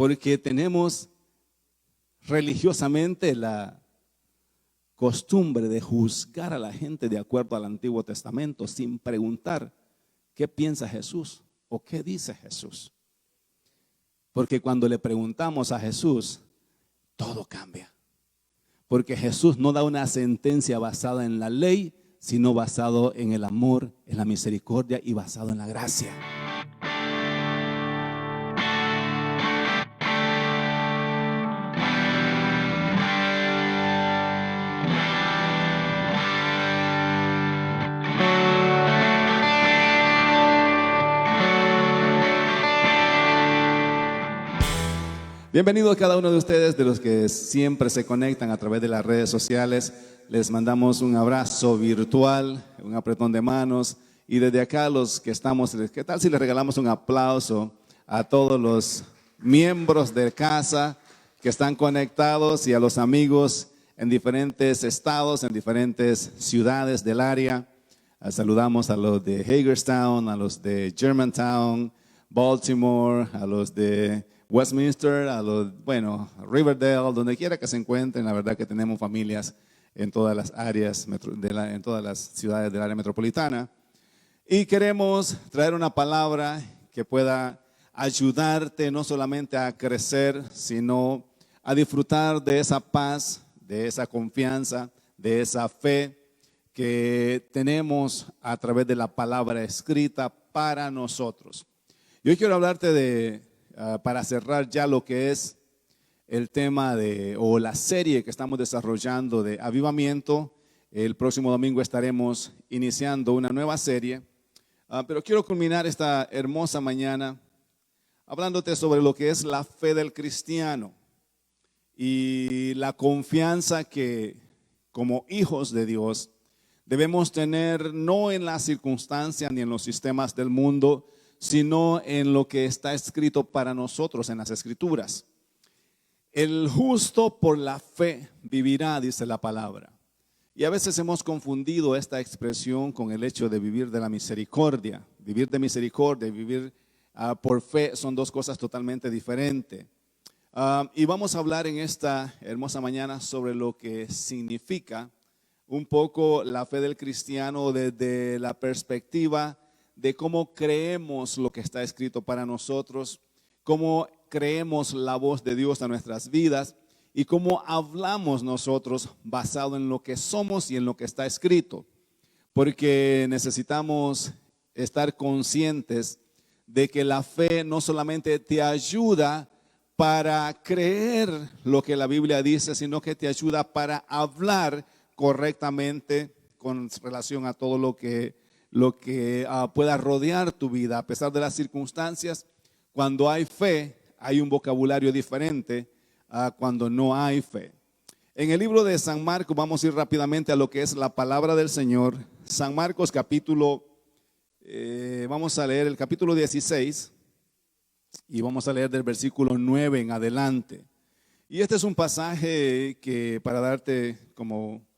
porque tenemos religiosamente la costumbre de juzgar a la gente de acuerdo al Antiguo Testamento sin preguntar qué piensa Jesús o qué dice Jesús. Porque cuando le preguntamos a Jesús, todo cambia. Porque Jesús no da una sentencia basada en la ley, sino basado en el amor, en la misericordia y basado en la gracia. Bienvenidos cada uno de ustedes, de los que siempre se conectan a través de las redes sociales. Les mandamos un abrazo virtual, un apretón de manos. Y desde acá los que estamos, ¿qué tal si les regalamos un aplauso a todos los miembros de casa que están conectados y a los amigos en diferentes estados, en diferentes ciudades del área? Saludamos a los de Hagerstown, a los de Germantown, Baltimore, a los de Westminster, Riverdale, donde quiera que se encuentren. La verdad que tenemos familias en todas las áreas, en todas las ciudades del área metropolitana. Y queremos traer una palabra que pueda ayudarte no solamente a crecer, sino a disfrutar de esa paz, de esa confianza, de esa fe que tenemos a través de la palabra escrita para nosotros. Yo quiero hablarte para cerrar ya lo que es el tema o la serie que estamos desarrollando de avivamiento. El próximo domingo estaremos iniciando una nueva serie, pero quiero culminar esta hermosa mañana hablándote sobre lo que es la fe del cristiano y la confianza que como hijos de Dios debemos tener, no en las circunstancias ni en los sistemas del mundo, sino en lo que está escrito para nosotros en las Escrituras. El justo por la fe vivirá, dice la palabra. Y a veces hemos confundido esta expresión con el hecho de vivir de la misericordia. Vivir de misericordia y vivir por fe son dos cosas totalmente diferentes. Y vamos a hablar en esta hermosa mañana sobre lo que significa un poco la fe del cristiano desde la perspectiva de cómo creemos lo que está escrito para nosotros, cómo creemos la voz de Dios a nuestras vidas y cómo hablamos nosotros basado en lo que somos y en lo que está escrito. Porque necesitamos estar conscientes de que la fe no solamente te ayuda para creer lo que la Biblia dice, sino que te ayuda para hablar correctamente con relación a todo lo que pueda rodear tu vida. A pesar de las circunstancias, cuando hay fe, hay un vocabulario diferente a cuando no hay fe. En el libro de San Marcos, vamos a ir rápidamente a lo que es la palabra del Señor. San Marcos vamos a leer el capítulo 16 y vamos a leer del versículo 9 en adelante. Y este es un pasaje que, para darte como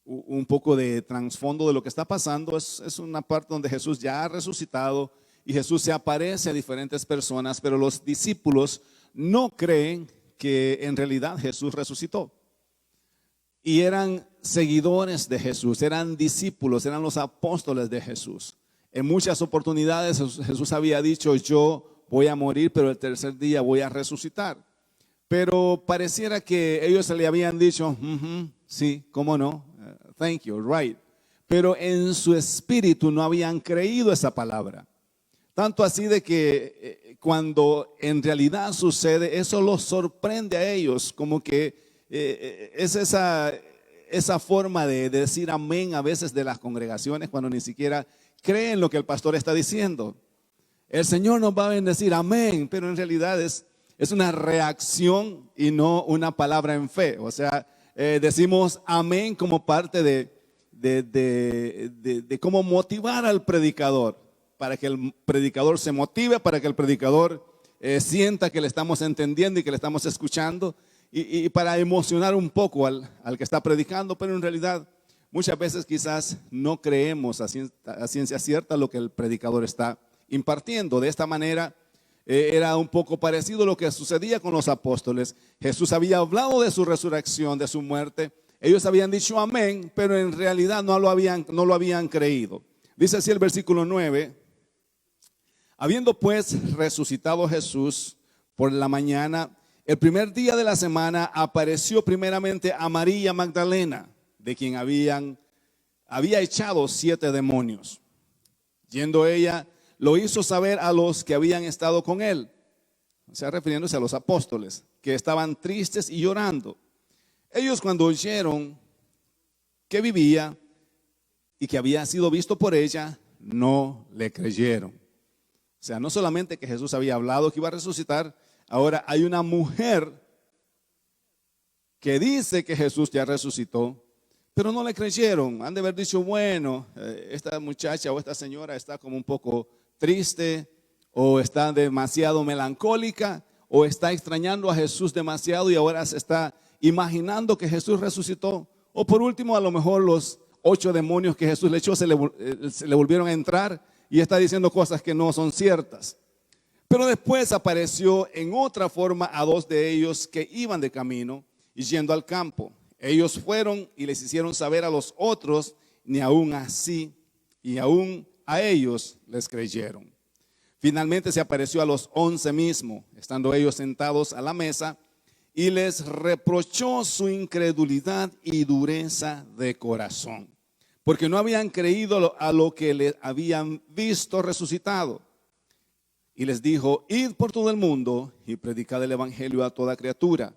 un poco de trasfondo de lo que está pasando, es una parte donde Jesús ya ha resucitado y Jesús se aparece a diferentes personas, pero los discípulos no creen que en realidad Jesús resucitó. Y eran seguidores de Jesús, eran discípulos, eran los apóstoles de Jesús. En muchas oportunidades Jesús había dicho: yo voy a morir, pero el tercer día voy a resucitar. Pero pareciera que ellos le habían dicho: sí, cómo no, thank you, right. Pero en su espíritu no habían creído esa palabra. Tanto así de que cuando en realidad sucede, eso los sorprende a ellos, como que es esa forma de decir amén a veces de las congregaciones cuando ni siquiera creen lo que el pastor está diciendo. El Señor nos va a bendecir, amén, pero en realidad es una reacción y no una palabra en fe. O sea, decimos amén como parte de cómo motivar al predicador, para que el predicador se motive, para que el predicador sienta que le estamos entendiendo y que le estamos escuchando, y para emocionar un poco al que está predicando. Pero en realidad muchas veces quizás no creemos a ciencia cierta lo que el predicador está impartiendo. De esta manera Era un poco parecido a lo que sucedía con los apóstoles. Jesús había hablado de su resurrección, de su muerte. Ellos habían dicho amén, pero en realidad no lo habían creído. Dice así el versículo 9. Habiendo pues resucitado Jesús por la mañana, el primer día de la semana apareció primeramente a María Magdalena, de quien había echado 7 demonios. Yendo ella, lo hizo saber a los que habían estado con él, o sea, refiriéndose a los apóstoles, que estaban tristes y llorando. Ellos, cuando oyeron que vivía y que había sido visto por ella, no le creyeron. O sea, no solamente que Jesús había hablado que iba a resucitar, ahora hay una mujer que dice que Jesús ya resucitó, pero no le creyeron. Han de haber dicho, bueno, esta muchacha o esta señora está como un poco triste, o está demasiado melancólica, o está extrañando a Jesús demasiado y ahora se está imaginando que Jesús resucitó. O por último, a lo mejor los 8 demonios que Jesús le echó se le volvieron a entrar y está diciendo cosas que no son ciertas. Pero después apareció en otra forma a 2 de ellos que iban de camino y yendo al campo. Ellos fueron y les hicieron saber a los otros, ni aún así, y aún a ellos les creyeron. Finalmente se apareció a los 11 mismos, estando ellos sentados a la mesa, y les reprochó su incredulidad y dureza de corazón, porque no habían creído a lo que le habían visto resucitado. Y les dijo, id por todo el mundo y predicad el evangelio a toda criatura.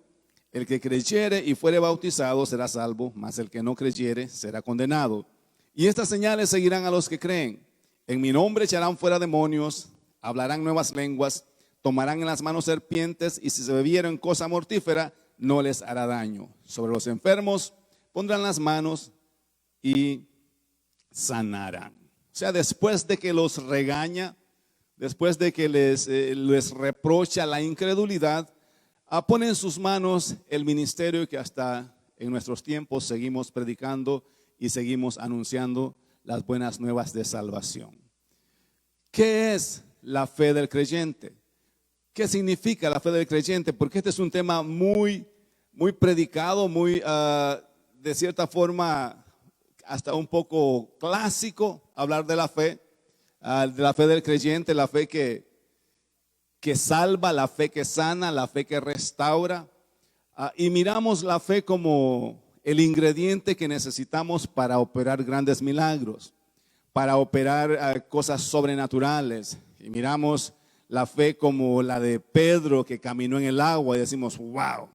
El que creyere y fuere bautizado será salvo, mas el que no creyere será condenado. Y estas señales seguirán a los que creen. En mi nombre echarán fuera demonios, hablarán nuevas lenguas, tomarán en las manos serpientes, y si se bebieren cosa mortífera, no les hará daño. Sobre los enfermos pondrán las manos y sanarán. O sea, después de que los regaña, después de que les reprocha la incredulidad, pone en sus manos el ministerio que hasta en nuestros tiempos seguimos predicando y seguimos anunciando las buenas nuevas de salvación. ¿Qué es la fe del creyente? ¿Qué significa la fe del creyente? Porque este es un tema muy predicado, muy de cierta forma hasta un poco clásico, hablar de la fe del creyente, la fe que salva, la fe que sana, la fe que restaura. Y miramos la fe como el ingrediente que necesitamos para operar grandes milagros, para operar cosas sobrenaturales. Y miramos la fe como la de Pedro, que caminó en el agua, y decimos, wow,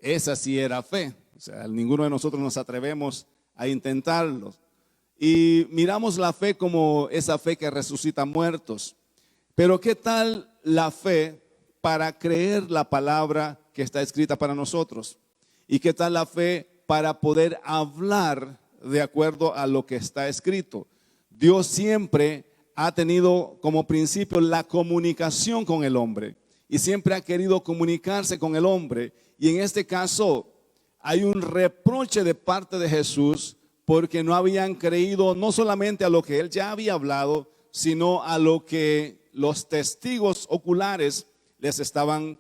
esa sí era fe. O sea, ninguno de nosotros nos atrevemos a intentarlo. Y miramos la fe como esa fe que resucita muertos. Pero ¿qué tal la fe para creer la palabra que está escrita para nosotros? ¿Y qué tal la fe para poder hablar de acuerdo a lo que está escrito? Dios siempre ha tenido como principio la comunicación con el hombre y siempre ha querido comunicarse con el hombre. Y en este caso hay un reproche de parte de Jesús porque no habían creído no solamente a lo que él ya había hablado, sino a lo que los testigos oculares les estaban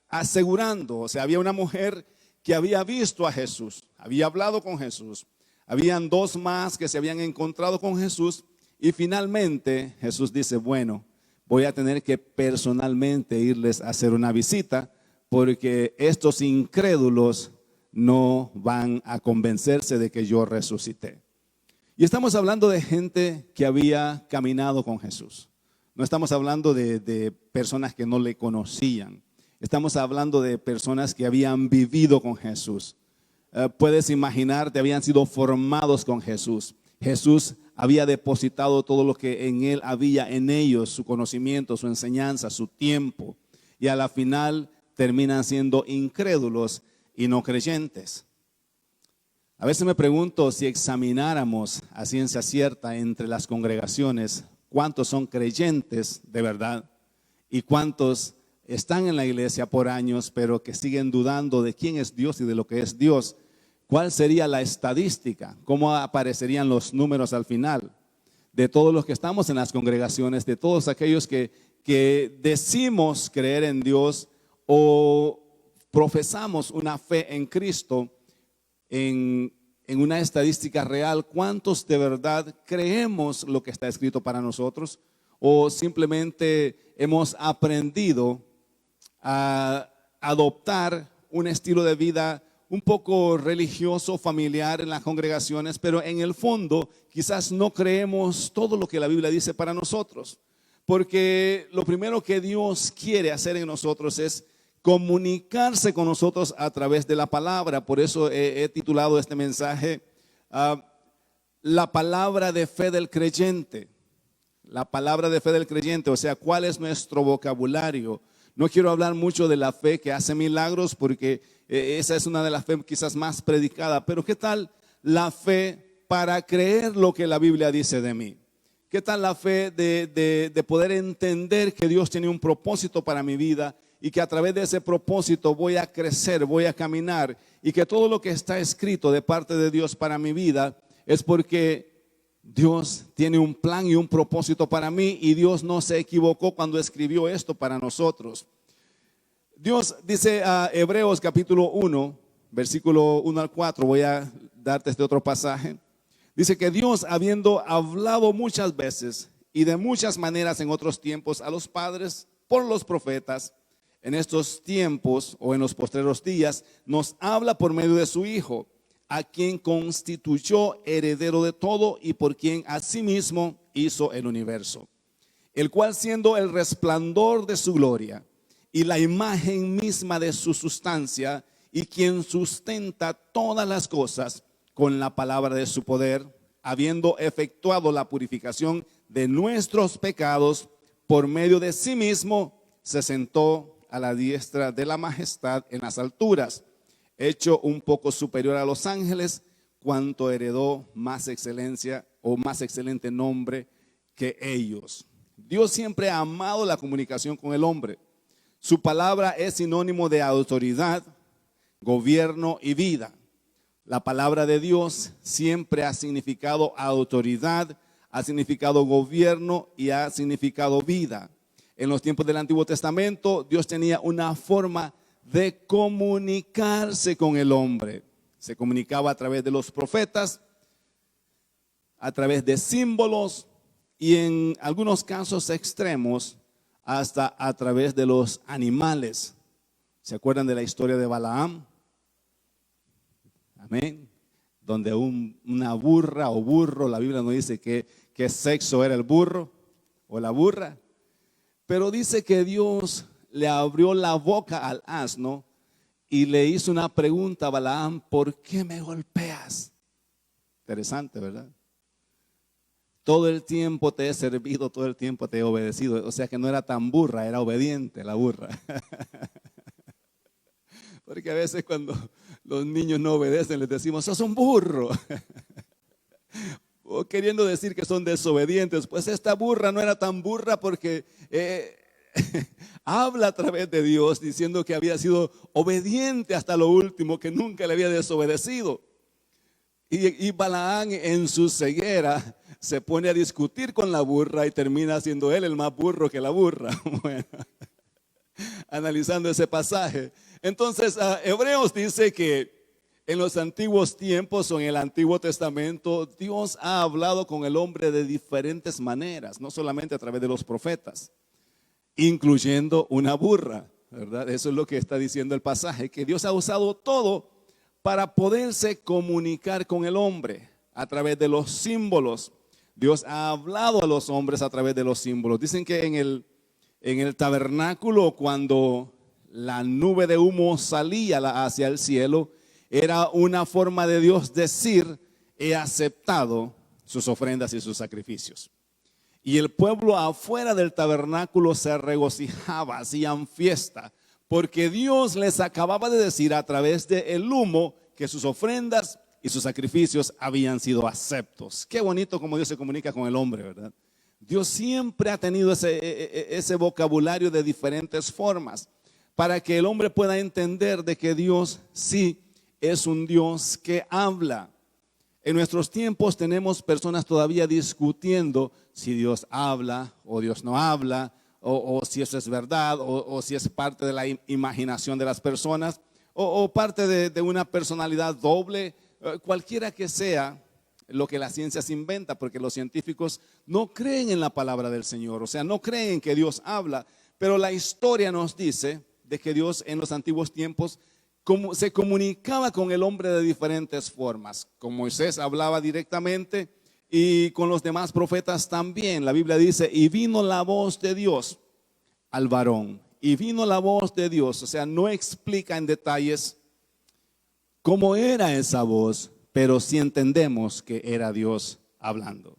asegurando. O sea, había una mujer que había visto a Jesús, había hablado con Jesús. Habían 2 más que se habían encontrado con Jesús. Y finalmente Jesús dice, bueno, voy a tener que personalmente irles a hacer una visita, porque estos incrédulos no van a convencerse de que yo resucité. Y estamos hablando de gente que había caminado con Jesús. No estamos hablando de personas que no le conocían. Estamos hablando de personas que habían vivido con Jesús. Puedes imaginarte, habían sido formados con Jesús. Jesús había depositado todo lo que en él había, en ellos, su conocimiento, su enseñanza, su tiempo. Y a la final terminan siendo incrédulos y no creyentes. A veces me pregunto si examináramos a ciencia cierta entre las congregaciones cuántos son creyentes de verdad y cuántos están en la iglesia por años pero que siguen dudando de quién es Dios y de lo que es Dios. ¿Cuál sería la estadística? ¿Cómo aparecerían los números al final? De todos los que estamos en las congregaciones, de todos aquellos que que decimos creer en Dios o profesamos una fe en Cristo, en una estadística real, ¿cuántos de verdad creemos lo que está escrito para nosotros? ¿O simplemente hemos aprendido a adoptar un estilo de vida un poco religioso, familiar en las congregaciones, pero en el fondo quizás no creemos todo lo que la Biblia dice para nosotros? Porque lo primero que Dios quiere hacer en nosotros es comunicarse con nosotros a través de la palabra. Por eso he titulado este mensaje La palabra de fe del creyente. La palabra de fe del creyente, o sea, ¿cuál es nuestro vocabulario? No quiero hablar mucho de la fe que hace milagros, porque esa es una de las fe quizás más predicada. Pero ¿qué tal la fe para creer lo que la Biblia dice de mí? ¿Qué tal la fe de poder entender que Dios tiene un propósito para mi vida y que a través de ese propósito voy a crecer, voy a caminar, y que todo lo que está escrito de parte de Dios para mi vida es porque Dios tiene un plan y un propósito para mí, y Dios no se equivocó cuando escribió esto para nosotros? Dios dice a Hebreos capítulo 1, versículo 1 al 4, voy a darte este otro pasaje. Dice que Dios, habiendo hablado muchas veces y de muchas maneras en otros tiempos a los padres por los profetas, en estos tiempos o en los postreros días nos habla por medio de su Hijo, a quien constituyó heredero de todo y por quien asimismo hizo el universo, el cual, siendo el resplandor de su gloria y la imagen misma de su sustancia, y quien sustenta todas las cosas con la palabra de su poder, habiendo efectuado la purificación de nuestros pecados por medio de sí mismo, se sentó a la diestra de la majestad en las alturas, hecho un poco superior a los ángeles, cuanto heredó más excelencia o más excelente nombre que ellos. Dios siempre ha amado la comunicación con el hombre. Su palabra es sinónimo de autoridad, gobierno y vida. La palabra de Dios siempre ha significado autoridad, ha significado gobierno y ha significado vida. En los tiempos del Antiguo Testamento, Dios tenía una forma de comunicarse con el hombre. Se comunicaba a través de los profetas, a través de símbolos y en algunos casos extremos hasta a través de los animales. ¿Se acuerdan de la historia de Balaam? Amén. Donde una burra o burro, la Biblia no dice qué sexo era el burro o la burra, pero dice que Dios le abrió la boca al asno y le hizo una pregunta a Balaam: ¿por qué me golpeas? Interesante, ¿verdad? Todo el tiempo te he servido, todo el tiempo te he obedecido. O sea que no era tan burra, era obediente la burra. Porque a veces cuando los niños no obedecen les decimos: sos un burro. O queriendo decir que son desobedientes. Pues esta burra no era tan burra porque habla a través de Dios diciendo que había sido obediente hasta lo último, que nunca le había desobedecido. Y Balaam, en su ceguera, se pone a discutir con la burra y termina siendo él el más burro que la burra. Bueno, analizando ese pasaje. Entonces, Hebreos dice que en los antiguos tiempos o en el Antiguo Testamento, Dios ha hablado con el hombre de diferentes maneras, no solamente a través de los profetas, incluyendo una burra, ¿verdad? Eso es lo que está diciendo el pasaje, que Dios ha usado todo para poderse comunicar con el hombre a través de los símbolos. Dios ha hablado a los hombres a través de los símbolos. Dicen que en el tabernáculo, cuando la nube de humo salía hacia el cielo, era una forma de Dios decir: he aceptado sus ofrendas y sus sacrificios. Y el pueblo afuera del tabernáculo se regocijaba, hacían fiesta, porque Dios les acababa de decir a través del humo que sus ofrendas y sus sacrificios habían sido aceptos. Qué bonito como Dios se comunica con el hombre, ¿verdad? Dios siempre ha tenido ese vocabulario de diferentes formas para que el hombre pueda entender de que Dios sí es un Dios que habla. En nuestros tiempos tenemos personas todavía discutiendo si Dios habla o Dios no habla, o si eso es verdad, o si es parte de la imaginación de las personas, o parte de una personalidad doble, cualquiera que sea lo que la ciencia se inventa, porque los científicos no creen en la palabra del Señor, o sea, no creen que Dios habla, pero la historia nos dice de que Dios en los antiguos tiempos se comunicaba con el hombre de diferentes formas. Con Moisés hablaba directamente y con los demás profetas también. La Biblia dice, y vino la voz de Dios al varón, y vino la voz de Dios, o sea, no explica en detalles cómo era esa voz, pero sí entendemos que era Dios hablando.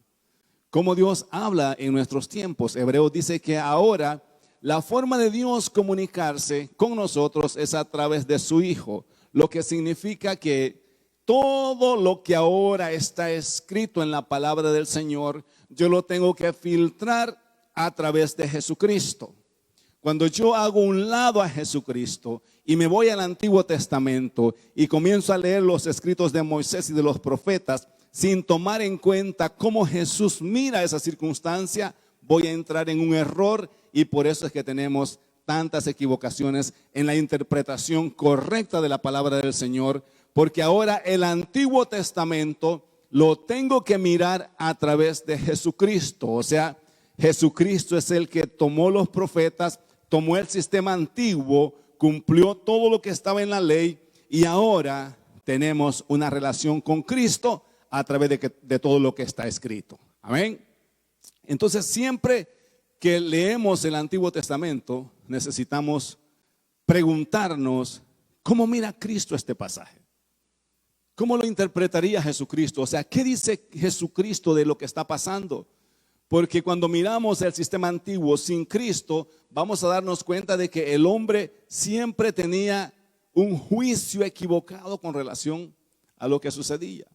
Como Dios habla en nuestros tiempos. Hebreos dice que ahora la forma de Dios comunicarse con nosotros es a través de su Hijo, lo que significa que todo lo que ahora está escrito en la palabra del Señor, yo lo tengo que filtrar a través de Jesucristo. Cuando yo hago un lado a Jesucristo y me voy al Antiguo Testamento y comienzo a leer los escritos de Moisés y de los profetas, sin tomar en cuenta cómo Jesús mira esa circunstancia, voy a entrar en un error, y por eso es que tenemos tantas equivocaciones en la interpretación correcta de la palabra del Señor, porque ahora el Antiguo Testamento lo tengo que mirar a través de Jesucristo. O sea, Jesucristo es el que tomó los profetas, tomó el sistema antiguo, cumplió todo lo que estaba en la ley, y ahora tenemos una relación con Cristo a través de todo lo que está escrito. Amén. Entonces, siempre que leemos el Antiguo Testamento, necesitamos preguntarnos, ¿cómo mira Cristo este pasaje? ¿Cómo lo interpretaría Jesucristo? O sea, ¿qué dice Jesucristo de lo que está pasando? Porque cuando miramos el sistema antiguo sin Cristo, vamos a darnos cuenta de que el hombre siempre tenía un juicio equivocado con relación a lo que sucedía.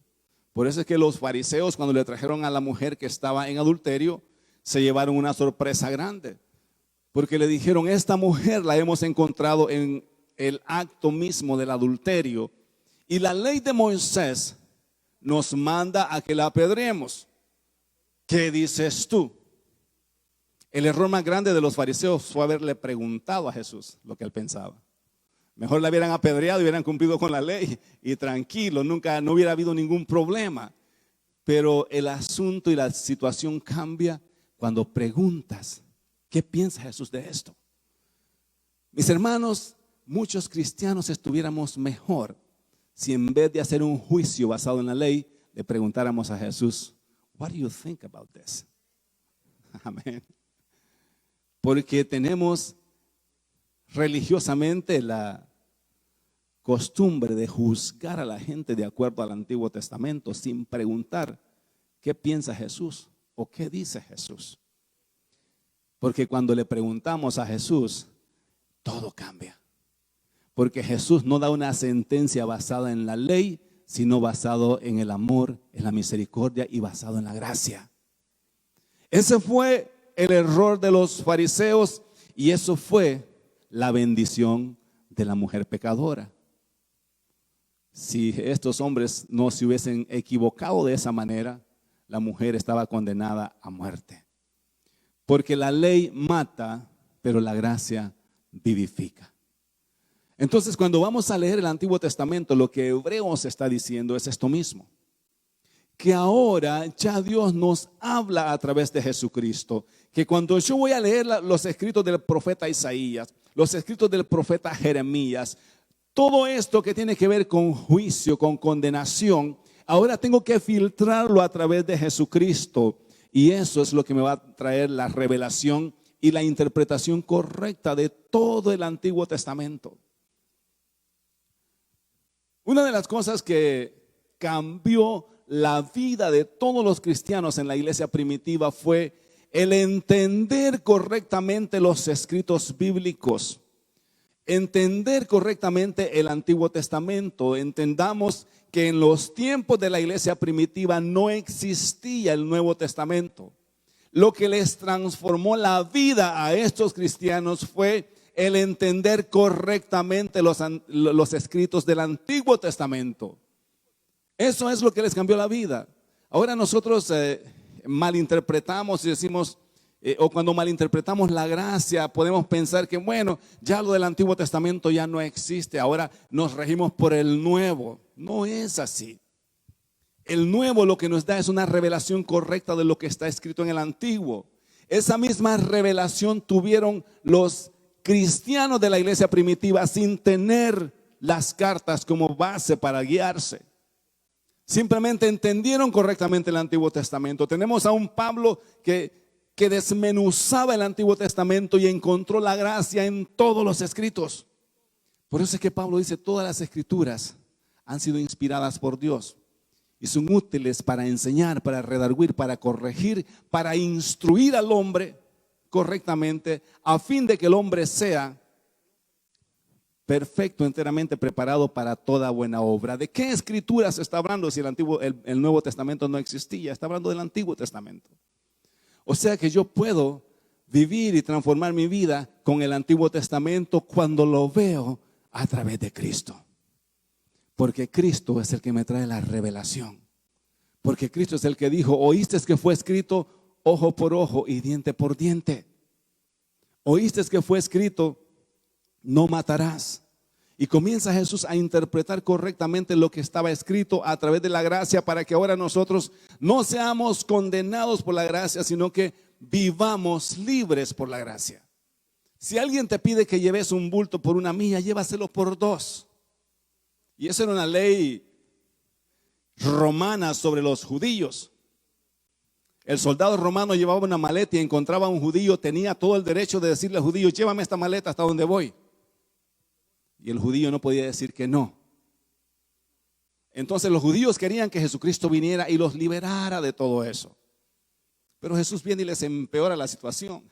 Por eso es que los fariseos, cuando le trajeron a la mujer que estaba en adulterio, se llevaron una sorpresa grande. Porque le dijeron, esta mujer la hemos encontrado en el acto mismo del adulterio, y la ley de Moisés nos manda a que la apedreemos. ¿Qué dices tú? El error más grande de los fariseos fue haberle preguntado a Jesús lo que él pensaba. Mejor la hubieran apedreado y hubieran cumplido con la ley y tranquilo, nunca, no hubiera habido ningún problema. Pero el asunto y la situación cambia cuando preguntas, ¿qué piensa Jesús de esto? Mis hermanos, muchos cristianos estuviéramos mejor si en vez de hacer un juicio basado en la ley, le preguntáramos a Jesús, what do you think about this? Amén. Porque tenemos religiosamente la costumbre de juzgar a la gente de acuerdo al Antiguo Testamento sin preguntar qué piensa Jesús o qué dice Jesús. Porque cuando le preguntamos a Jesús, todo cambia. Porque Jesús no da una sentencia basada en la ley, sino basado en el amor, en la misericordia y basado en la gracia. Ese fue el error de los fariseos, y eso fue la bendición de la mujer pecadora. Si estos hombres no se hubiesen equivocado de esa manera, la mujer estaba condenada a muerte. Porque la ley mata, pero la gracia vivifica. Entonces, cuando vamos a leer el Antiguo Testamento, lo que Hebreos está diciendo es esto mismo. Que ahora ya Dios nos habla a través de Jesucristo. Que cuando yo voy a leer los escritos del profeta Isaías, los escritos del profeta Jeremías, todo esto que tiene que ver con juicio, con condenación, ahora tengo que filtrarlo a través de Jesucristo. Y eso es lo que me va a traer la revelación y la interpretación correcta de todo el Antiguo Testamento. Una de las cosas que cambió la vida de todos los cristianos en la iglesia primitiva fue el entender correctamente los escritos bíblicos, entender correctamente el Antiguo Testamento. Entendamos que en los tiempos de la iglesia primitiva no existía el Nuevo Testamento. Lo que les transformó la vida a estos cristianos fue el entender correctamente los escritos del Antiguo Testamento. Eso es lo que les cambió la vida. Ahora nosotros malinterpretamos y decimos o cuando malinterpretamos la gracia, podemos pensar que, bueno, ya lo del Antiguo Testamento ya no existe, ahora nos regimos por el Nuevo. No es así. El Nuevo lo que nos da es una revelación correcta de lo que está escrito en el Antiguo. Esa misma revelación tuvieron los cristianos de la iglesia primitiva sin tener las cartas como base para guiarse. Simplemente entendieron correctamente el Antiguo Testamento. Tenemos a un Pablo que desmenuzaba el Antiguo Testamento y encontró la gracia en todos los escritos. Por eso es que Pablo dice, todas las escrituras han sido inspiradas por Dios y son útiles para enseñar, para redarguir, para corregir, para instruir al hombre correctamente, a fin de que el hombre sea perfecto, enteramente preparado para toda buena obra. ¿De qué escrituras está hablando si el Nuevo Testamento no existía? Está hablando del Antiguo Testamento. O sea que yo puedo vivir y transformar mi vida con el Antiguo Testamento cuando lo veo a través de Cristo. Porque Cristo es el que me trae la revelación. Porque Cristo es el que dijo, oíste que fue escrito ojo por ojo y diente por diente. Oíste que fue escrito, no matarás. Y comienza Jesús a interpretar correctamente lo que estaba escrito a través de la gracia para que ahora nosotros no seamos condenados por la gracia, sino que vivamos libres por la gracia. Si alguien te pide que lleves un bulto por 1 milla, llévaselo por 2. Y esa era una ley romana sobre los judíos. El soldado romano llevaba una maleta y encontraba a un judío, tenía todo el derecho de decirle al judío, llévame esta maleta hasta donde voy. Y el judío no podía decir que no. Entonces los judíos querían que Jesucristo viniera y los liberara de todo eso. Pero Jesús viene y les empeora la situación.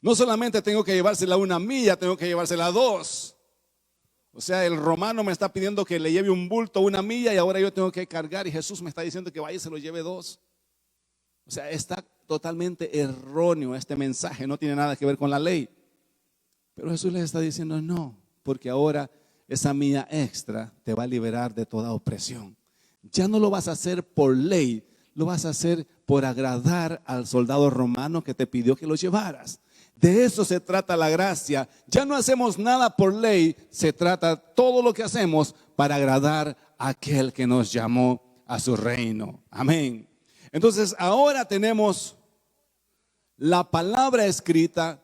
No solamente tengo que llevársela 1 milla, tengo que llevársela 2. O sea, el romano me está pidiendo que le lleve un bulto 1 milla y ahora yo tengo que cargar y Jesús me está diciendo que vaya y se lo lleve 2. O sea, está totalmente erróneo este mensaje, no tiene nada que ver con la ley. Pero Jesús les está diciendo no, porque ahora esa milla extra te va a liberar de toda opresión. Ya no lo vas a hacer por ley, lo vas a hacer por agradar al soldado romano que te pidió que lo llevaras. De eso se trata la gracia. Ya no hacemos nada por ley, se trata todo lo que hacemos para agradar a aquel que nos llamó a su reino. Amén. Entonces ahora tenemos la palabra escrita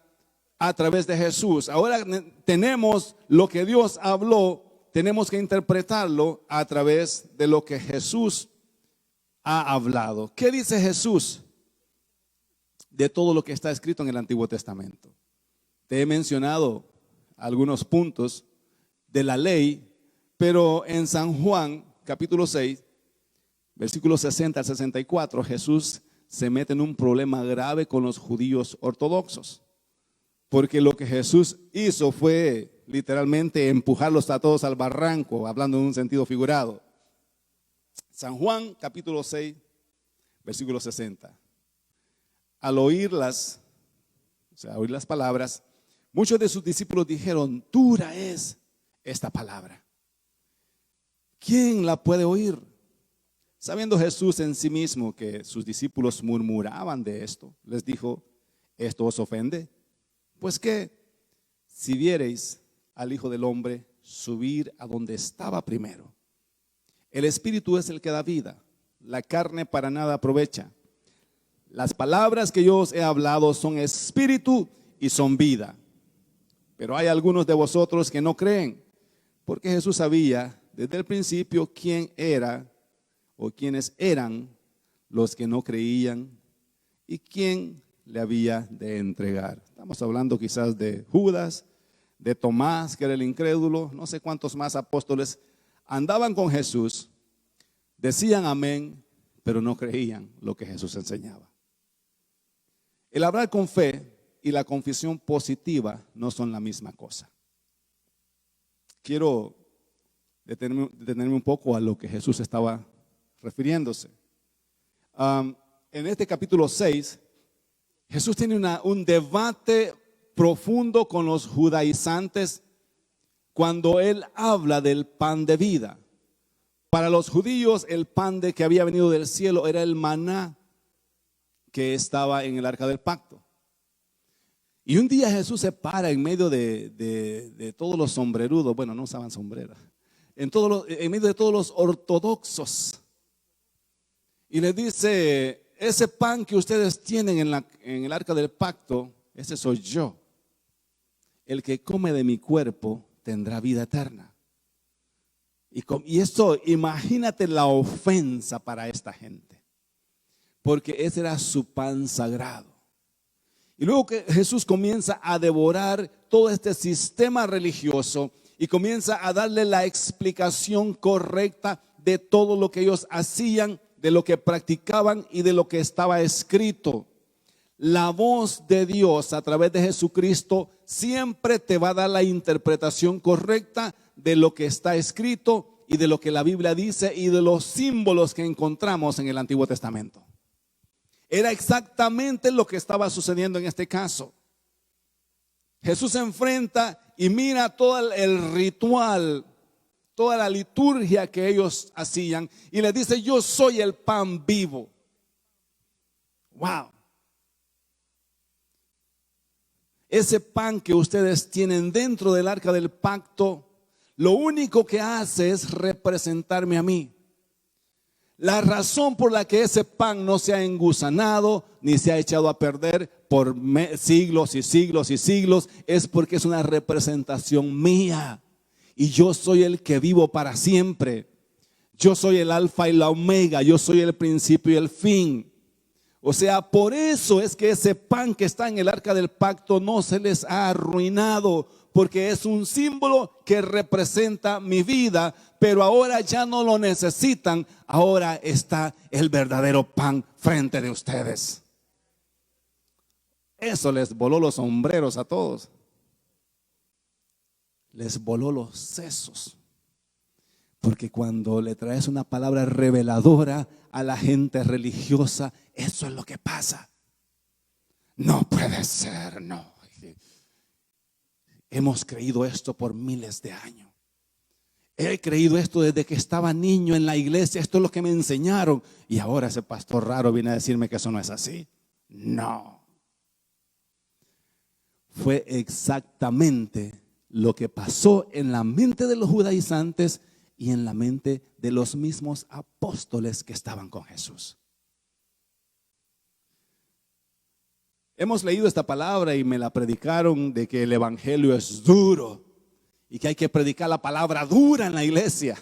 a través de Jesús. Ahora tenemos lo que Dios habló, tenemos que interpretarlo a través de lo que Jesús ha hablado. ¿Qué dice Jesús de todo lo que está escrito en el Antiguo Testamento? Te he mencionado algunos puntos de la ley, pero en San Juan capítulo 6, versículos 60 al 64, Jesús se mete en un problema grave con los judíos ortodoxos. Porque lo que Jesús hizo fue literalmente empujarlos a todos al barranco, hablando en un sentido figurado. San Juan capítulo 6, versículo 60. Al oír las palabras, muchos de sus discípulos dijeron, dura es esta palabra. ¿Quién la puede oír? Sabiendo Jesús en sí mismo que sus discípulos murmuraban de esto, les dijo, ¿esto os ofende? Pues que si viereis al Hijo del Hombre subir a donde estaba primero. El Espíritu es el que da vida, la carne para nada aprovecha. Las palabras que yo os he hablado son espíritu y son vida. Pero hay algunos de vosotros que no creen, porque Jesús sabía desde el principio quién era o quiénes eran los que no creían y quién le había de entregar. Estamos hablando quizás de Judas, de Tomás, que era el incrédulo, no sé cuántos más apóstoles andaban con Jesús, decían amén, pero no creían lo que Jesús enseñaba. El hablar con fe y la confesión positiva no son la misma cosa. Quiero detenerme un poco a lo que Jesús estaba refiriéndose. En este capítulo 6, Jesús tiene un debate profundo con los judaizantes cuando Él habla del pan de vida. Para los judíos el pan que había venido del cielo era el maná, que estaba en el arca del pacto. Y un día Jesús se para en medio de todos los sombrerudos, bueno, no usaban sombrero, en medio de todos los ortodoxos. Y les dice, ese pan que ustedes tienen en el arca del pacto, ese soy yo. El que come de mi cuerpo tendrá vida eterna. Y esto, imagínate la ofensa para esta gente, porque ese era su pan sagrado. Y luego que Jesús comienza a devorar todo este sistema religioso y comienza a darle la explicación correcta de todo lo que ellos hacían, de lo que practicaban y de lo que estaba escrito. La voz de Dios a través de Jesucristo siempre te va a dar la interpretación correcta de lo que está escrito y de lo que la Biblia dice y de los símbolos que encontramos en el Antiguo Testamento. Era exactamente lo que estaba sucediendo en este caso. Jesús se enfrenta y mira todo el ritual, toda la liturgia que ellos hacían y les dice, yo soy el pan vivo. Wow. Ese pan que ustedes tienen dentro del arca del pacto, lo único que hace es representarme a mí. La razón por la que ese pan no se ha engusanado ni se ha echado a perder por siglos y siglos y siglos es porque es una representación mía. Y yo soy el que vivo para siempre. Yo soy el alfa y la omega. Yo soy el principio y el fin. O sea, por eso es que ese pan que está en el arca del pacto no se les ha arruinado, porque es un símbolo que representa mi vida, pero ahora ya no lo necesitan. Ahora está el verdadero pan frente de ustedes. Eso les voló los sombreros a todos. Les voló los sesos. Porque cuando le traes una palabra reveladora a la gente religiosa, eso es lo que pasa. No puede ser, no. Hemos creído esto por miles de años. He creído esto desde que estaba niño en la iglesia. Esto es lo que me enseñaron. Y ahora ese pastor raro viene a decirme que eso no es así. No. Fue exactamente lo que pasó en la mente de los judaizantes y en la mente de los mismos apóstoles que estaban con Jesús. Hemos leído esta palabra y me la predicaron de que el evangelio es duro y que hay que predicar la palabra dura en la iglesia.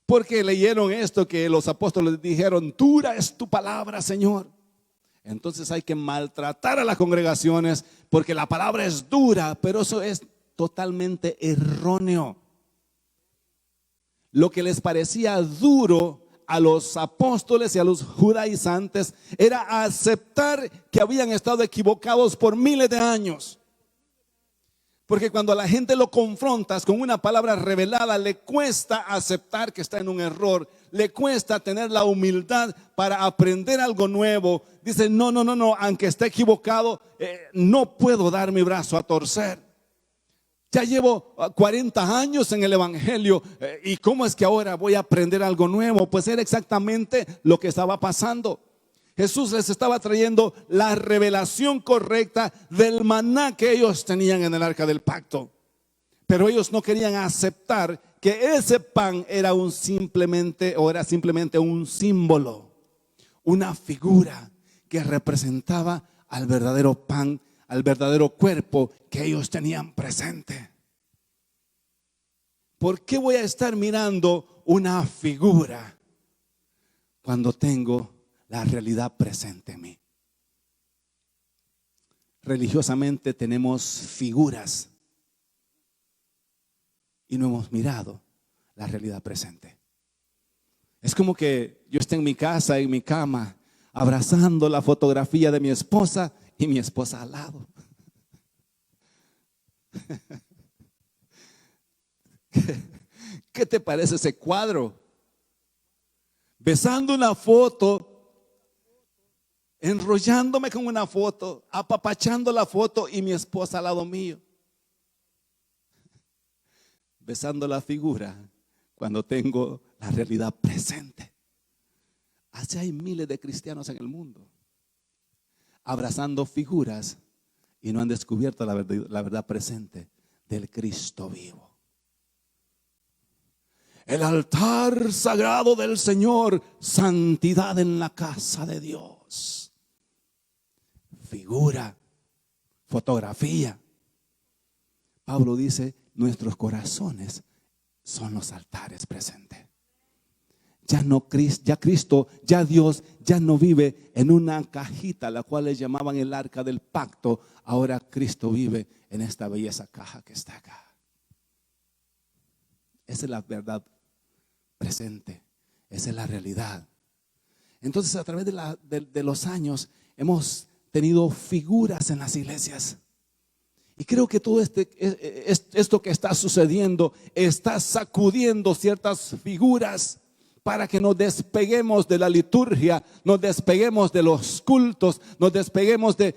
Porque leyeron esto que los apóstoles dijeron, dura es tu palabra, Señor. Entonces hay que maltratar a las congregaciones porque la palabra es dura, pero eso es totalmente erróneo. Lo que les parecía duro a los apóstoles y a los judaizantes era aceptar que habían estado equivocados por miles de años. Porque cuando a la gente lo confrontas con una palabra revelada, le cuesta aceptar que está en un error, le cuesta tener la humildad para aprender algo nuevo. Dice, no, aunque esté equivocado, no puedo dar mi brazo a torcer. Ya llevo 40 años en el evangelio y ¿cómo es que ahora voy a aprender algo nuevo? Pues era exactamente lo que estaba pasando. Jesús les estaba trayendo la revelación correcta del maná que ellos tenían en el arca del pacto. Pero ellos no querían aceptar que ese pan era simplemente un símbolo, una figura que representaba al verdadero pan, al verdadero cuerpo que ellos tenían presente. ¿Por qué voy a estar mirando una figura cuando tengo la realidad presente en mí? Religiosamente tenemos figuras y no hemos mirado la realidad presente. Es como que yo esté en mi casa, en mi cama, abrazando la fotografía de mi esposa y mi esposa al lado. ¿Qué te parece ese cuadro? Besando una foto, enrollándome con una foto, apapachando la foto y mi esposa al lado mío. Besando la figura cuando tengo la realidad presente. Así hay miles de cristianos en el mundo. abrazando figuras y no han descubierto la verdad presente del Cristo vivo. El altar sagrado del Señor, santidad en la casa de Dios. Figura, fotografía. Pablo dice, nuestros corazones son los altares presentes. Ya Cristo, ya Dios, ya no vive en una cajita, la cual le llamaban el arca del pacto. Ahora Cristo vive en esta belleza caja que está acá. Esa es la verdad presente, esa es la realidad. Entonces, a través de los años hemos tenido figuras en las iglesias. Y creo que todo esto que está sucediendo está sacudiendo ciertas figuras para que nos despeguemos de la liturgia, nos despeguemos de los cultos, nos despeguemos de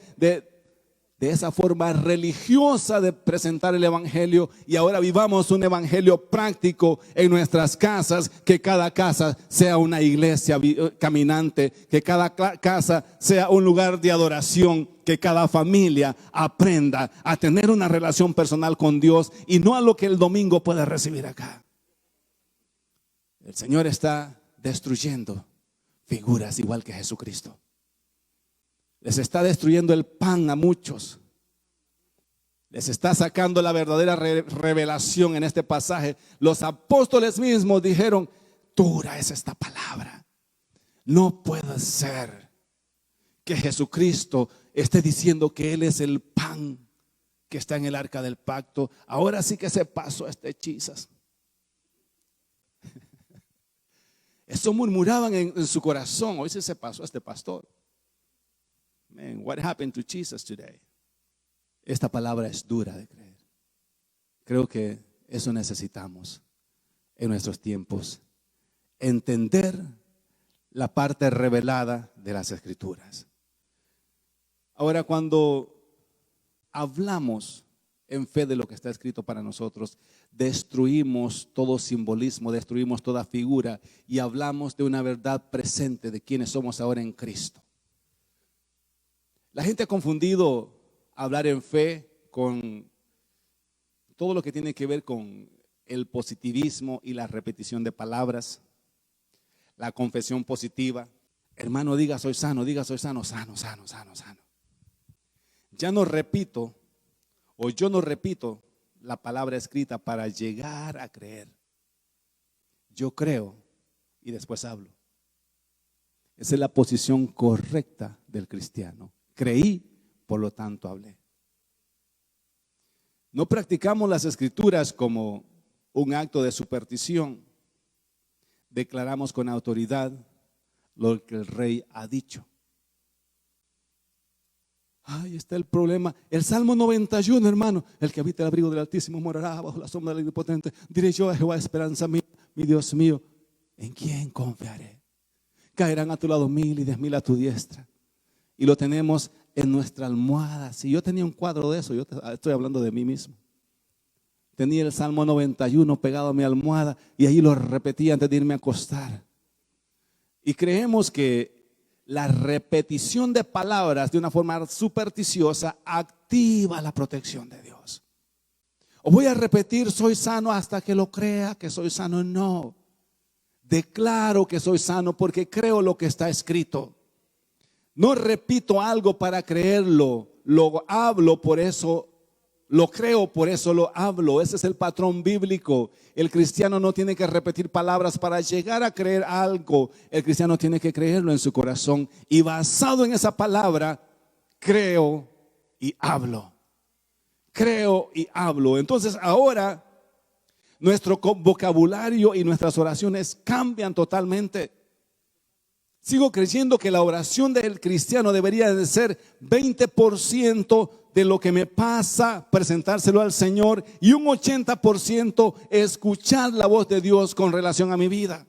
esa forma religiosa de presentar el evangelio, y ahora vivamos un evangelio práctico en nuestras casas, que cada casa sea una iglesia caminante, que cada casa sea un lugar de adoración, que cada familia aprenda a tener una relación personal con Dios y no a lo que el domingo puede recibir acá. El Señor está destruyendo figuras igual que Jesucristo. Les está destruyendo el pan a muchos. Les está sacando la verdadera revelación en este pasaje. Los apóstoles mismos dijeron, dura es esta palabra. No puede ser que Jesucristo esté diciendo que Él es el pan que está en el arca del pacto. Ahora sí que se pasó este hechizo. Eso murmuraban en su corazón. Hoy sí se pasó a este pastor. Man, what happened to Jesus today? Esta palabra es dura de creer. Creo que eso necesitamos en nuestros tiempos. Entender la parte revelada de las Escrituras. Ahora, cuando hablamos en fe de lo que está escrito para nosotros, destruimos todo simbolismo, destruimos toda figura y hablamos de una verdad presente de quienes somos ahora en Cristo. La gente ha confundido hablar en fe con todo lo que tiene que ver con el positivismo y la repetición de palabras, la confesión positiva. Hermano, diga soy sano, sano, sano, sano, sano. Ya no repito, o yo no repito la palabra escrita para llegar a creer. Yo creo y después hablo. Esa es la posición correcta del cristiano. Creí, por lo tanto hablé. No practicamos las Escrituras como un acto de superstición. Declaramos con autoridad lo que el rey ha dicho. Ahí está el problema. El Salmo 91, hermano. El que habita el abrigo del Altísimo morará bajo la sombra del Omnipotente. Diré yo a Jehová, esperanza mía, mi Dios mío, ¿en quién confiaré? Caerán a tu lado 1000 y 10.000 a tu diestra. Y lo tenemos en nuestra almohada. Si yo tenía un cuadro de eso, yo estoy hablando de mí mismo. Tenía el Salmo 91 pegado a mi almohada y ahí lo repetía antes de irme a acostar. Y creemos que la repetición de palabras de una forma supersticiosa activa la protección de Dios. O voy a repetir soy sano hasta que lo crea que soy sano. No, declaro que soy sano porque creo lo que está escrito. No repito algo para creerlo, lo hablo, por eso lo creo, por eso lo hablo. Ese es el patrón bíblico. El cristiano no tiene que repetir palabras para llegar a creer algo. El cristiano tiene que creerlo en su corazón y basado en esa palabra, creo y hablo. Creo y hablo. Entonces ahora nuestro vocabulario y nuestras oraciones cambian totalmente. Sigo creyendo que la oración del cristiano debería de ser 20% de lo que me pasa, presentárselo al Señor, y un 80% escuchar la voz de Dios con relación a mi vida.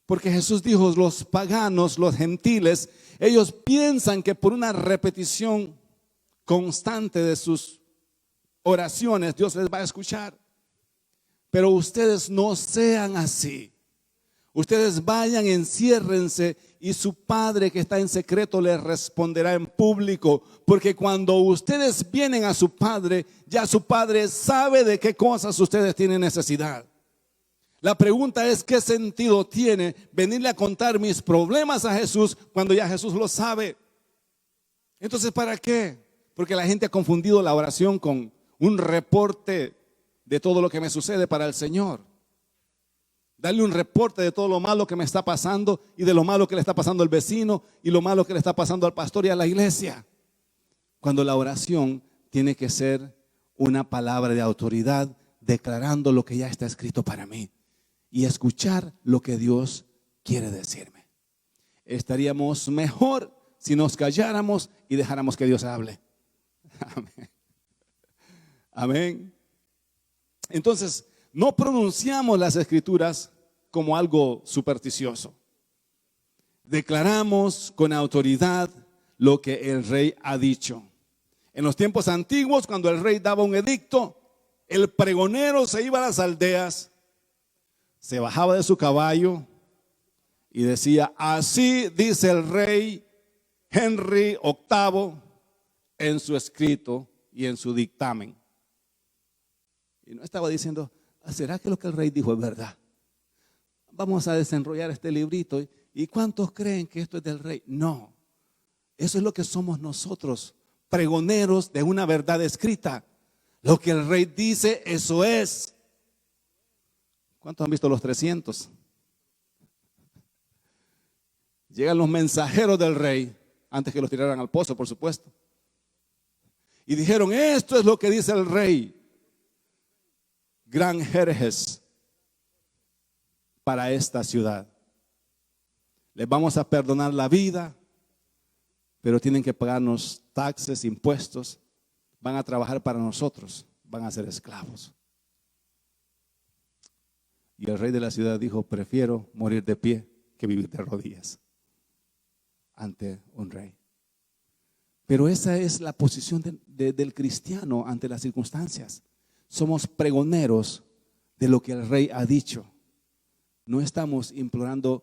Porque Jesús dijo, los paganos, los gentiles, ellos piensan que por una repetición constante de sus oraciones Dios les va a escuchar. Pero ustedes no sean así. Ustedes vayan, enciérrense y su Padre que está en secreto les responderá en público. Porque cuando ustedes vienen a su Padre, ya su Padre sabe de qué cosas ustedes tienen necesidad. La pregunta es, ¿qué sentido tiene venirle a contar mis problemas a Jesús cuando ya Jesús lo sabe? Entonces, ¿para qué? Porque la gente ha confundido la oración con un reporte de todo lo que me sucede para el Señor. Darle un reporte de todo lo malo que me está pasando y de lo malo que le está pasando al vecino y lo malo que le está pasando al pastor y a la iglesia. Cuando la oración tiene que ser una palabra de autoridad declarando lo que ya está escrito para mí y escuchar lo que Dios quiere decirme. Estaríamos mejor si nos calláramos y dejáramos que Dios hable. Amén. Amén. Entonces, no pronunciamos las escrituras como algo supersticioso. Declaramos con autoridad lo que el rey ha dicho. En los tiempos antiguos, cuando el rey daba un edicto, el pregonero se iba a las aldeas, se bajaba de su caballo y decía: así dice el rey Henry VIII en su escrito y en su dictamen. Y no estaba diciendo: ¿será que lo que el rey dijo es verdad? Vamos a desenrollar este librito. ¿Y cuántos creen que esto es del rey? No, eso es lo que somos nosotros, pregoneros de una verdad escrita. Lo que el rey dice, eso es. ¿Cuántos han visto los 300? Llegan los mensajeros del rey, antes que los tiraran al pozo, por supuesto, y dijeron: esto es lo que dice el rey, Gran Jerjes, para esta ciudad. Les vamos a perdonar la vida, pero tienen que pagarnos taxes, impuestos, van a trabajar para nosotros, van a ser esclavos. Y el rey de la ciudad dijo: prefiero morir de pie que vivir de rodillas ante un rey. Pero esa es la posición del cristiano ante las circunstancias. Somos pregoneros de lo que el rey ha dicho. No estamos implorando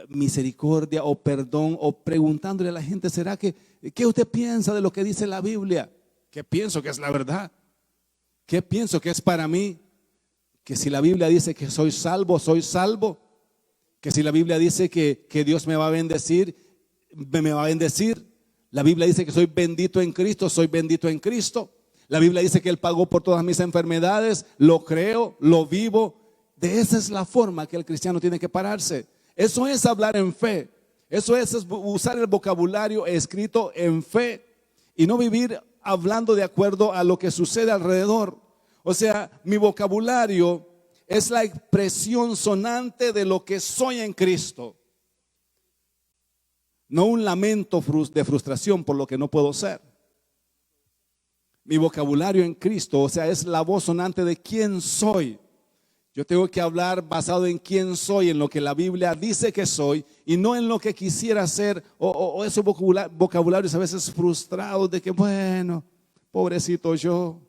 misericordia o perdón o preguntándole a la gente: ¿será que qué usted piensa de lo que dice la Biblia? ¿Qué pienso que es la verdad? ¿Qué pienso que es para mí? Que si la Biblia dice que soy salvo, soy salvo. Que si la Biblia dice que Dios me va a bendecir, me va a bendecir. La Biblia dice que soy bendito en Cristo, soy bendito en Cristo. La Biblia dice que Él pagó por todas mis enfermedades, lo creo, lo vivo. De esa es la forma que el cristiano tiene que pararse. Eso es hablar en fe. Eso es usar el vocabulario escrito en fe y no vivir hablando de acuerdo a lo que sucede alrededor. O sea, mi vocabulario es la expresión sonante de lo que soy en Cristo. No un lamento de frustración por lo que no puedo ser. Mi vocabulario en Cristo, o sea, es la voz sonante de quién soy. Yo tengo que hablar basado en quién soy, en lo que la Biblia dice que soy y no en lo que quisiera ser o esos vocabularios a veces frustrados de que, bueno, pobrecito yo.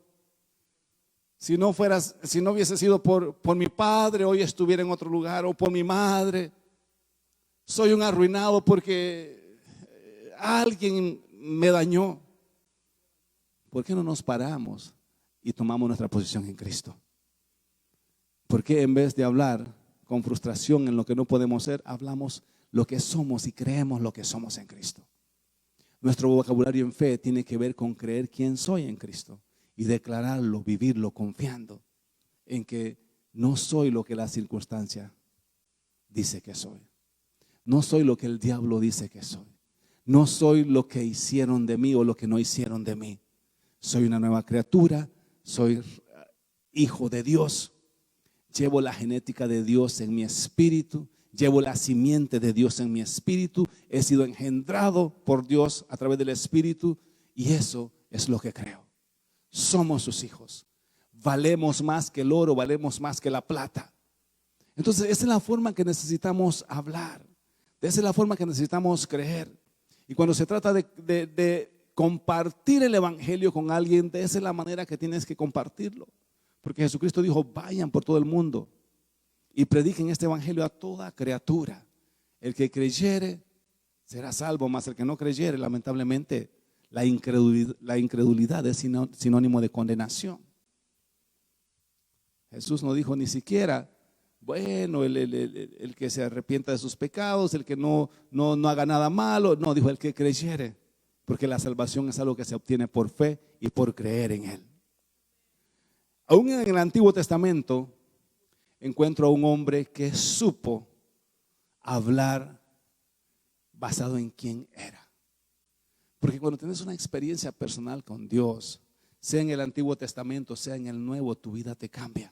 Si no hubiese sido por mi padre, hoy estuviera en otro lugar, o por mi madre. Soy un arruinado porque alguien me dañó. ¿Por qué no nos paramos y tomamos nuestra posición en Cristo? ¿Por qué en vez de hablar con frustración en lo que no podemos ser, hablamos lo que somos y creemos lo que somos en Cristo? Nuestro vocabulario en fe tiene que ver con creer quién soy en Cristo y declararlo, vivirlo, confiando en que no soy lo que la circunstancia dice que soy. No soy lo que el diablo dice que soy. No soy lo que hicieron de mí o lo que no hicieron de mí. Soy una nueva criatura, soy hijo de Dios. Llevo la genética de Dios en mi espíritu, llevo la simiente de Dios en mi espíritu. He sido engendrado por Dios a través del espíritu y eso es lo que creo. Somos sus hijos. Valemos más que el oro, valemos más que la plata. Entonces, esa es la forma que necesitamos hablar. Esa es la forma que necesitamos creer. Y cuando se trata de compartir el evangelio con alguien, de esa es la manera que tienes que compartirlo. Porque Jesucristo dijo: vayan por todo el mundo y prediquen este evangelio a toda criatura. El que creyere será salvo, mas el que no creyere, lamentablemente, la incredulidad es sinónimo de condenación. Jesús no dijo ni siquiera, bueno, el que se arrepienta de sus pecados, el que no haga nada malo. No, dijo el que creyere, porque la salvación es algo que se obtiene por fe y por creer en Él. Aún en el Antiguo Testamento encuentro a un hombre que supo hablar basado en quién era. Porque cuando tienes una experiencia personal con Dios, sea en el Antiguo Testamento, sea en el Nuevo, tu vida te cambia.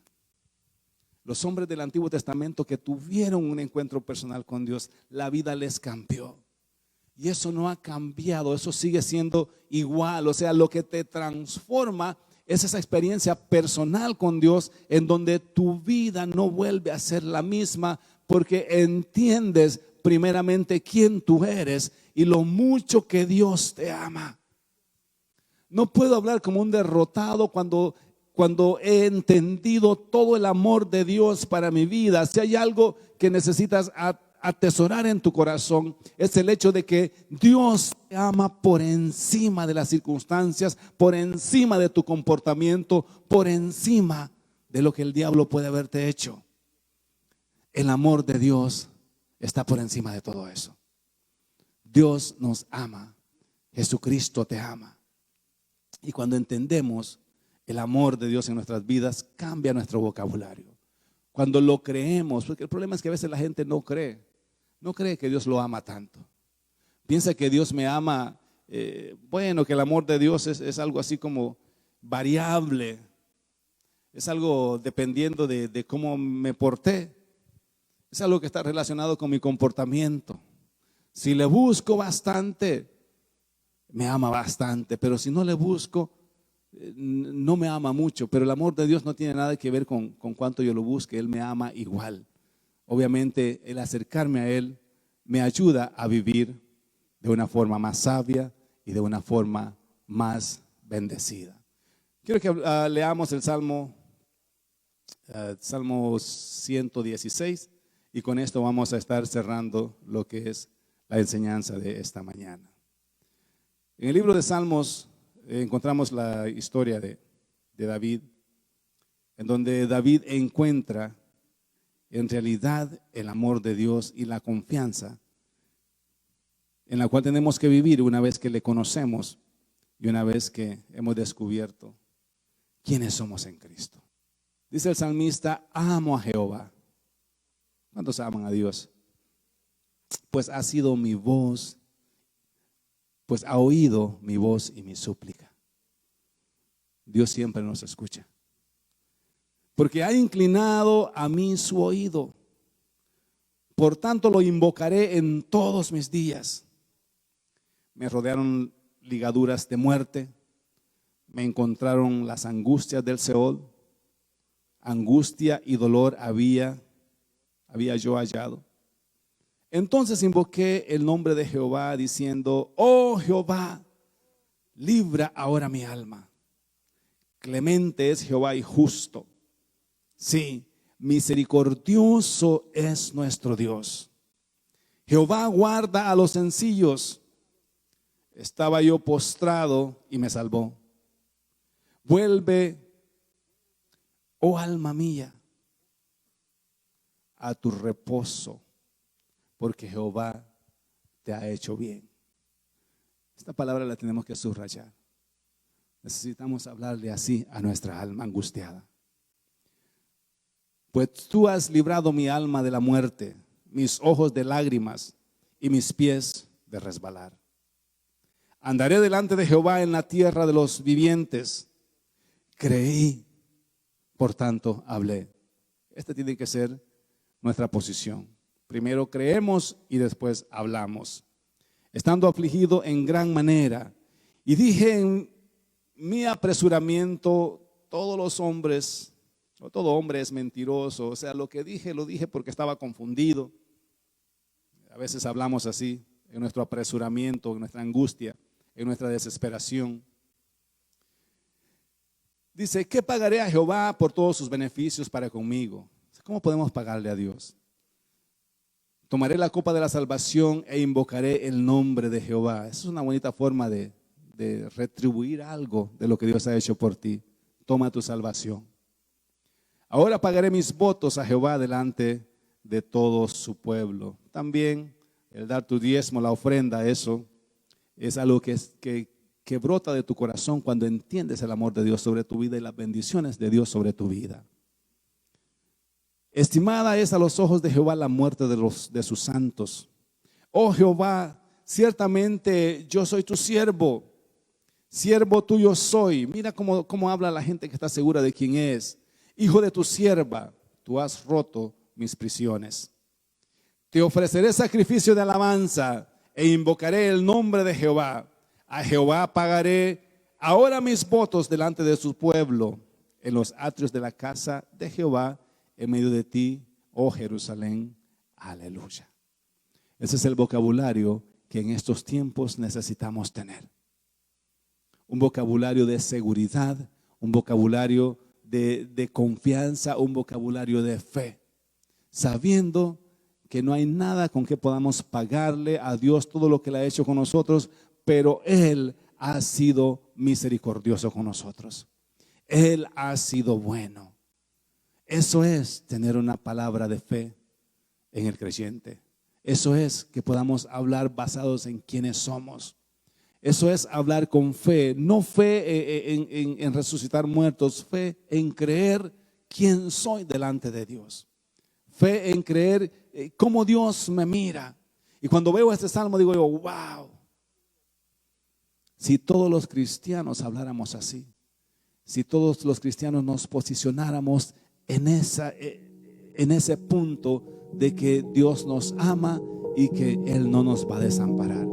Los hombres del Antiguo Testamento que tuvieron un encuentro personal con Dios, la vida les cambió. Y eso no ha cambiado, eso sigue siendo igual. O sea, lo que te transforma es esa experiencia personal con Dios, en donde tu vida no vuelve a ser la misma, porque entiendes primeramente quién tú eres y lo mucho que Dios te ama. No puedo hablar como un derrotado cuando he entendido todo el amor de Dios para mi vida. Si hay algo que necesitas atesorar en tu corazón, es el hecho de que Dios te ama por encima de las circunstancias, por encima de tu comportamiento, por encima de lo que el diablo puede haberte hecho. El amor de Dios está por encima de todo eso. Dios nos ama, Jesucristo te ama. Y cuando entendemos el amor de Dios en nuestras vidas, cambia nuestro vocabulario. Cuando lo creemos, porque el problema es que a veces la gente no cree que Dios lo ama tanto. Piensa que Dios me ama, bueno, que el amor de Dios es algo así como variable, es algo dependiendo de cómo me porté, es algo que está relacionado con mi comportamiento. Si le busco bastante, me ama bastante, pero si no le busco, no me ama mucho. Pero el amor de Dios no tiene nada que ver con cuánto yo lo busque, Él me ama igual. Obviamente el acercarme a Él me ayuda a vivir de una forma más sabia y de una forma más bendecida. Quiero que leamos el Salmo 116, y con esto vamos a estar cerrando lo que es la enseñanza de esta mañana. En el libro de Salmos encontramos la historia de David, en donde David encuentra en realidad el amor de Dios y la confianza en la cual tenemos que vivir una vez que le conocemos y una vez que hemos descubierto quiénes somos en Cristo. Dice el salmista: amo a Jehová. ¿Cuántos aman a Dios? Pues ha sido mi voz, pues ha oído mi voz y mi súplica. Dios siempre nos escucha, porque ha inclinado a mí su oído. Por tanto lo invocaré en todos mis días. Me rodearon ligaduras de muerte, me encontraron las angustias del Seol. Angustia y dolor había yo hallado. Entonces invoqué el nombre de Jehová diciendo: oh Jehová, libra ahora mi alma. Clemente es Jehová y justo. Sí, misericordioso es nuestro Dios. Jehová guarda a los sencillos. Estaba yo postrado y me salvó. Vuelve, oh alma mía, a tu reposo, porque Jehová te ha hecho bien. Esta palabra la tenemos que subrayar. Necesitamos hablarle así a nuestra alma angustiada. Pues tú has librado mi alma de la muerte, mis ojos de lágrimas y mis pies de resbalar. Andaré delante de Jehová en la tierra de los vivientes. Creí, por tanto hablé. Esta tiene que ser nuestra posición. Primero creemos y después hablamos. Estando afligido en gran manera, y dije en mi apresuramiento: todos los hombres, o todo hombre es mentiroso. O sea, lo que dije, lo dije porque estaba confundido. A veces hablamos así, en nuestro apresuramiento, en nuestra angustia, en nuestra desesperación. Dice: ¿qué pagaré a Jehová por todos sus beneficios para conmigo? ¿Cómo podemos pagarle a Dios? Tomaré la copa de la salvación e invocaré el nombre de Jehová. Esa es una bonita forma de retribuir algo de lo que Dios ha hecho por ti. Toma tu salvación. Ahora pagaré mis votos a Jehová delante de todo su pueblo. También el dar tu diezmo, la ofrenda, eso es algo que brota de tu corazón cuando entiendes el amor de Dios sobre tu vida y las bendiciones de Dios sobre tu vida. Estimada es a los ojos de Jehová la muerte de sus santos. Oh Jehová, ciertamente yo soy tu siervo, siervo tuyo soy. Mira cómo habla la gente que está segura de quién es. Hijo de tu sierva, tú has roto mis prisiones. Te ofreceré sacrificio de alabanza e invocaré el nombre de Jehová. A Jehová pagaré ahora mis votos delante de su pueblo, en los atrios de la casa de Jehová, en medio de ti, oh Jerusalén. Aleluya. Ese es el vocabulario que en estos tiempos necesitamos tener. Un vocabulario de seguridad, un vocabulario de confianza, un vocabulario de fe, sabiendo que no hay nada con que podamos pagarle a Dios todo lo que Él ha hecho con nosotros, pero Él ha sido misericordioso con nosotros. Él ha sido bueno. Eso es tener una palabra de fe en el creyente. Eso es que podamos hablar basados en quienes somos. Eso es hablar con fe, no fe en resucitar muertos, fe en creer quién soy delante de Dios. Fe en creer cómo Dios me mira. Y cuando veo este salmo digo yo, wow. Si todos los cristianos habláramos así, si todos los cristianos nos posicionáramos en ese punto de que Dios nos ama y que Él no nos va a desamparar.